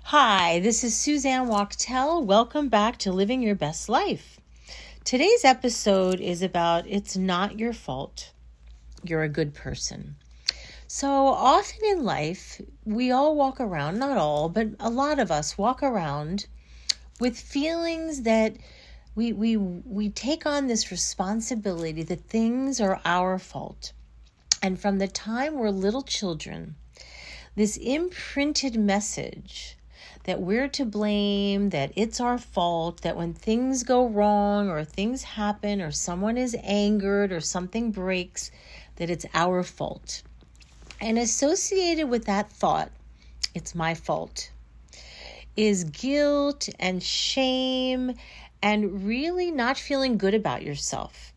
Hi, this is Suzanne Wachtel. Welcome back to Living Your Best Life. Today's episode is about it's not your fault. You're a good person. So often in life, we all walk around, not all, but a lot of us walk around with feelings that we take on this responsibility that things are our fault. And from the time we're little children, this imprinted message that we're to blame, that it's our fault, that when things go wrong or things happen or someone is angered or something breaks, that it's our fault. And associated with that thought, it's my fault, is guilt and shame and really not feeling good about yourself.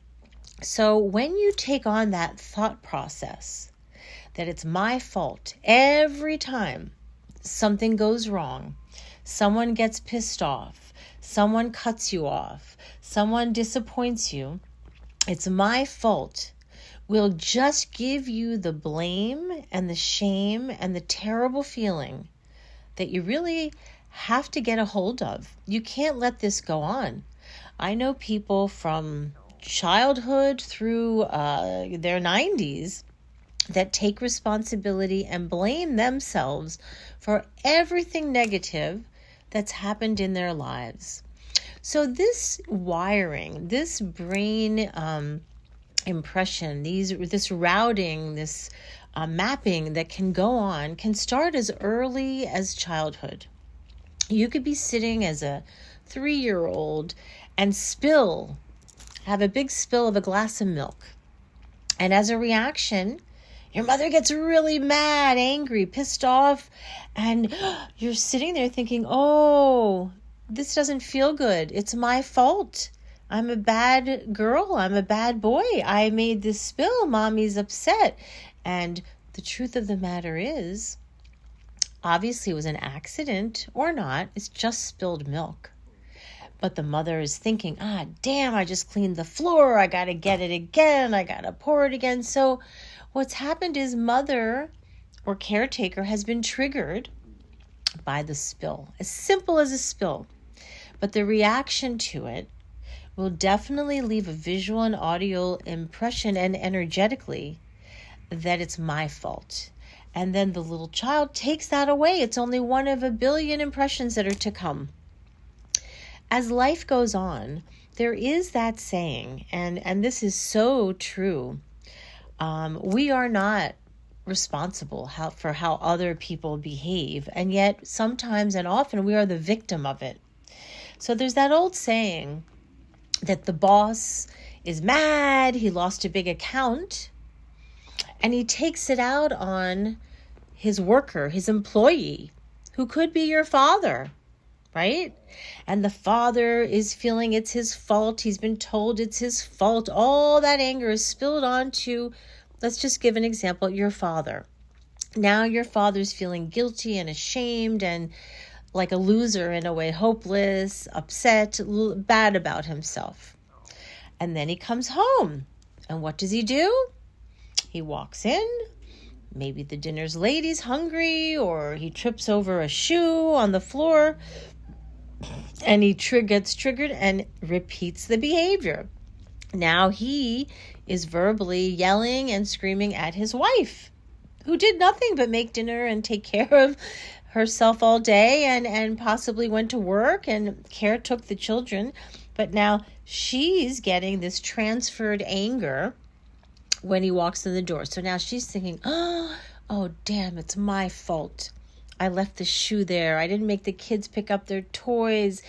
So when you take on that thought process, that it's my fault every time something goes wrong, someone gets pissed off, someone cuts you off, someone disappoints you, it's my fault, will just give you the blame and the shame and the terrible feeling that you really have to get a hold of. You can't let this go on. I know people from childhood through their 90s that take responsibility and blame themselves for everything negative that's happened in their lives. So this wiring, this brain impression, this routing, this mapping that can go on can start as early as childhood. You could be sitting as a 3-year-old and have a big spill of a glass of milk. And as a reaction, your mother gets really mad, angry, pissed off, and you're sitting there thinking, oh, this doesn't feel good. It's my fault. I'm a bad girl. I'm a bad boy. I made this spill. Mommy's upset. And the truth of the matter is, obviously it was an accident or not. It's just spilled milk. But the mother is thinking, damn, I just cleaned the floor. I got to get it again. I got to pour it again. So what's happened is mother or caretaker has been triggered by the spill, as simple as a spill. But the reaction to it will definitely leave a visual and audio impression and energetically that it's my fault. And then the little child takes that away. It's only one of a billion impressions that are to come. As life goes on, there is that saying, and this is so true. We are not responsible for how other people behave, and yet sometimes and often we are the victim of it. So there's that old saying that the boss is mad, he lost a big account, and he takes it out on his worker, his employee, who could be your father, right? And the father is feeling it's his fault. He's been told it's his fault. All that anger is spilled onto, let's just give an example, your father. Now your father's feeling guilty and ashamed and like a loser in a way, hopeless, upset, bad about himself. And then he comes home. And what does he do? He walks in. Maybe the dinner's late, he's hungry, or he trips over a shoe on the floor. And he gets triggered and repeats the behavior. Now he is verbally yelling and screaming at his wife, who did nothing but make dinner and take care of herself all day and possibly went to work and took the children. But now she's getting this transferred anger when he walks in the door. So now she's thinking, oh, damn, it's my fault. I left the shoe there. I didn't make the kids pick up their toys.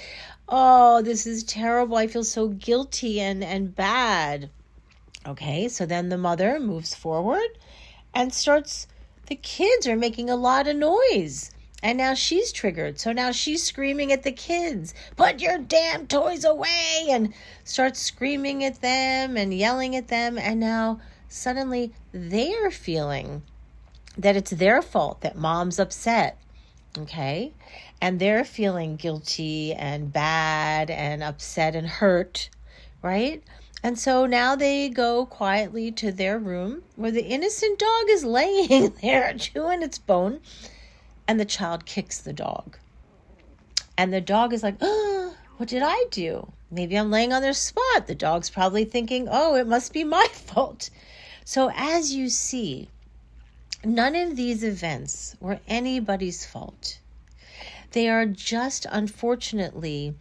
Oh, this is terrible. I feel so guilty and bad. Okay, so then the mother moves forward and the kids are making a lot of noise. And now she's triggered. So now she's screaming at the kids, put your damn toys away, and starts screaming at them and yelling at them. And now suddenly they're feeling that it's their fault that mom's upset, okay? And they're feeling guilty and bad and upset and hurt, right? And so now they go quietly to their room where the innocent dog is laying there chewing its bone, and the child kicks the dog. And the dog is like, oh, what did I do? Maybe I'm laying on their spot. The dog's probably thinking, oh, it must be my fault. So as you see, none of these events were anybody's fault. They are just, unfortunately,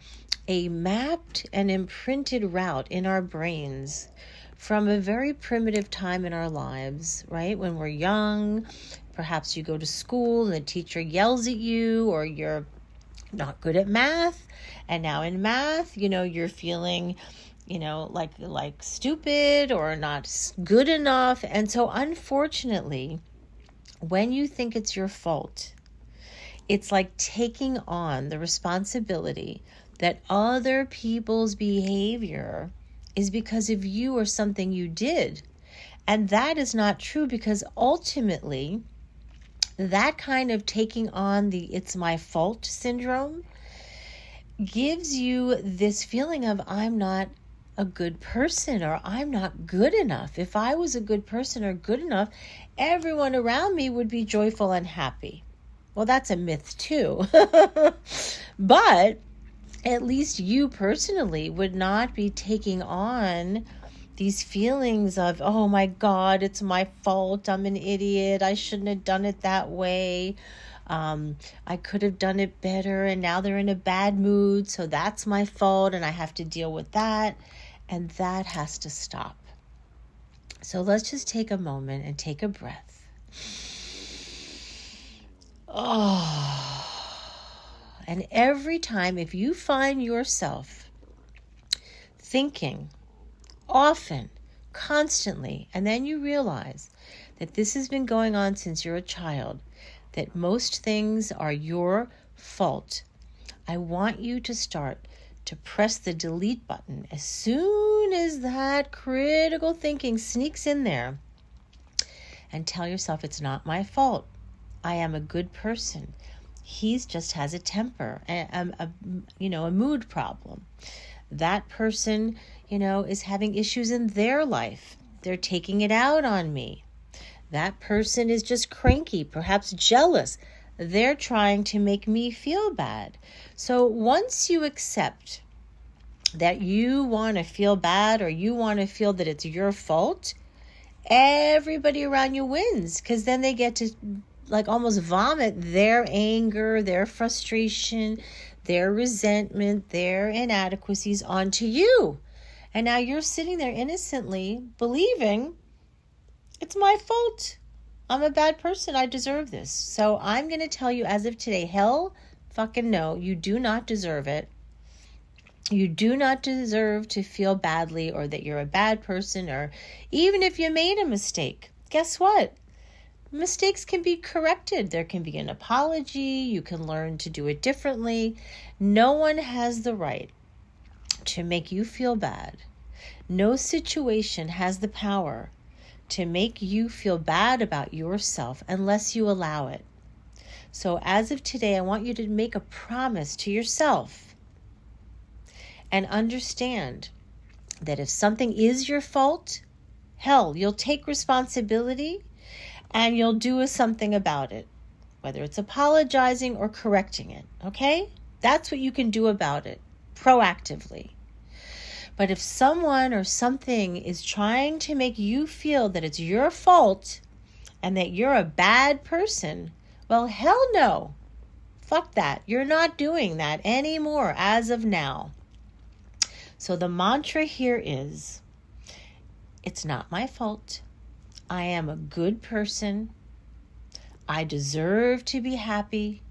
a mapped and imprinted route in our brains from a very primitive time in our lives, right? When we're young, perhaps you go to school and the teacher yells at you, or you're not good at math. And now in math, you're feeling, like stupid or not good enough. And so unfortunately, when you think it's your fault, it's like taking on the responsibility that other people's behavior is because of you or something you did. And that is not true, because ultimately, that kind of taking on the it's my fault syndrome gives you this feeling of I'm not a good person, or I'm not good enough. If I was a good person or good enough, everyone around me would be joyful and happy. Well, that's a myth too. But at least you personally would not be taking on these feelings of, oh my God, it's my fault. I'm an idiot. I shouldn't have done it that way. I could have done it better, and now they're in a bad mood, so that's my fault, and I have to deal with that. And that has to stop. So let's just take a moment and take a breath. And every time, if you find yourself thinking often, constantly, and then you realize that this has been going on since you're a child, that most things are your fault, I want you to start to press the delete button as soon as that critical thinking sneaks in there, and tell yourself, it's not my fault. I am a good person. He's just has a temper, a mood problem. That person, is having issues in their life. They're taking it out on me. That person is just cranky, perhaps jealous. They're trying to make me feel bad. So once you accept that you want to feel bad, or you want to feel that it's your fault, everybody around you wins, because then they get to almost vomit their anger, their frustration, their resentment, their inadequacies onto you. And now you're sitting there innocently believing it's my fault. I'm a bad person. I deserve this. So I'm going to tell you as of today, hell fucking no, you do not deserve it. You do not deserve to feel badly, or that you're a bad person, or even if you made a mistake. Guess what? Mistakes can be corrected. There can be an apology. You can learn to do it differently. No one has the right to make you feel bad. No situation has the power to make you feel bad about yourself unless you allow it. So as of today, I want you to make a promise to yourself and understand that if something is your fault, hell, you'll take responsibility and you'll do something about it, whether it's apologizing or correcting it, okay? That's what you can do about it, proactively. But if someone or something is trying to make you feel that it's your fault and that you're a bad person, well, hell no. Fuck that. You're not doing that anymore as of now. So the mantra here is, it's not my fault. I am a good person. I deserve to be happy.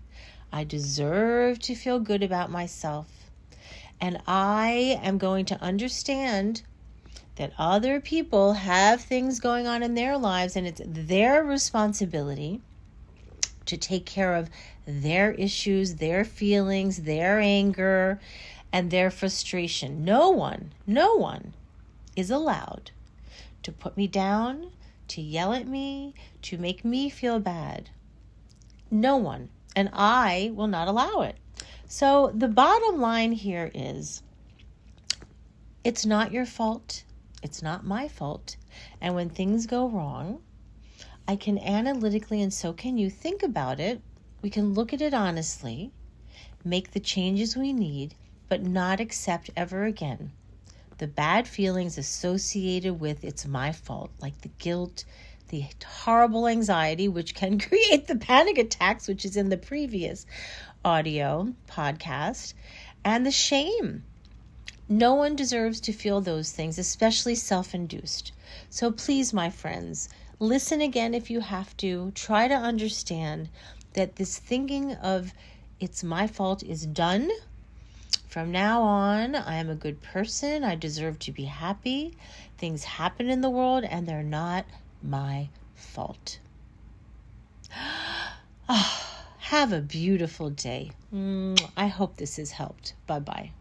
I deserve to feel good about myself. And I am going to understand that other people have things going on in their lives, and it's their responsibility to take care of their issues, their feelings, their anger, and their frustration. No one is allowed to put me down, to yell at me, to make me feel bad. No one. And I will not allow it. So the bottom line here is, it's not your fault. It's not my fault. And when things go wrong, I can analytically, and so can you, think about it. We can look at it honestly. make the changes we need, but not accept ever again the bad feelings associated with it's my fault, like the guilt, the horrible anxiety, which can create the panic attacks, which is in the previous audio podcast, and the shame. No one deserves to feel those things, especially self-induced. So please, my friends, listen again if you have to. Try to understand that this thinking of it's my fault is done. From now on, I am a good person. I deserve to be happy. Things happen in the world and they're not my fault. Have a beautiful day. I hope this has helped. Bye-bye.